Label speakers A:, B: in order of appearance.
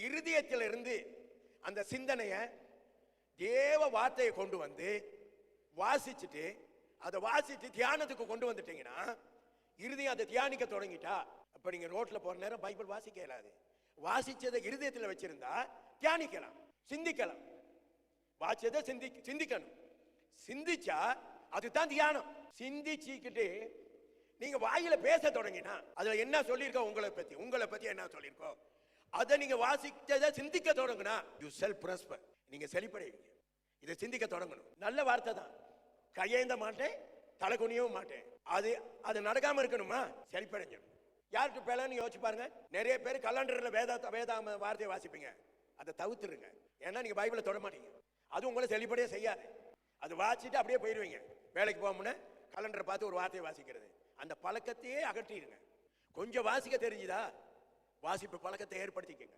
A: இருதயத்திலிருந்து அந்த சிந்தனையை தேவ வார்த்தையை கொண்டு வந்து வாசிச்சுட்டு அதை வாசிச்சு தியானத்துக்கு கொண்டு வந்துட்டீங்கன்னா இருதயம் அதை தியானிக்க தொடங்கிட்டா. அப்ப நீங்க ரோட்ல போற நேரம் பைபிள் வாசிக்க இயலாது. வாசிச்சதை இருதயத்தில் வச்சிருந்தா தியானிக்கலாம், சிந்திக்கலாம். வாசிச்சதை சிந்திக்கணும். சிந்திச்சா அதுதான் தியானம். சிந்திச்சுக்கிட்டு நீங்க வாயில பேச தொடங்கினா அதுல என்ன சொல்லியிருக்கோம் உங்களை பத்தி என்ன சொல்லியிருக்கோம் அதை நீங்க வாசிச்சதை சிந்திக்க தொடங்கினா யூ செல் ப்ராஸ்பர், நீங்க செழிப்படைவீங்க. இதை சிந்திக்க தொடங்கணும். நல்ல வார்த்தை தான். கையேந்த மாட்டேன், தலை குனியவும் மாட்டேன். அது நடக்காம இருக்கணுமா? செழிப்படைஞ்சிடும். யாருக்கு பேலன்னு யோசிச்சு பாருங்க. நிறைய பேர் கலண்டர்ல வேதாம வார்த்தையை வாசிப்பீங்க. அதை தவிர்த்துருங்க. ஏன்னா நீங்க பைபிளை தொட மாட்டீங்க. அது உங்களை செழிப்படையே செய்யாது. அது வாசிச்சுட்டு அப்படியே போயிடுவீங்க. வேலைக்கு போகணும்னா கலண்டரை பார்த்து ஒரு வார்த்தையை வாசிக்கிறது, அந்த பழக்கத்தையே அகற்றிடுங்க. கொஞ்சம் வாசிக்க தெரிஞ்சுதா வாசிப்பு பழக்கத்தை ஏற்படுத்திக்கங்க.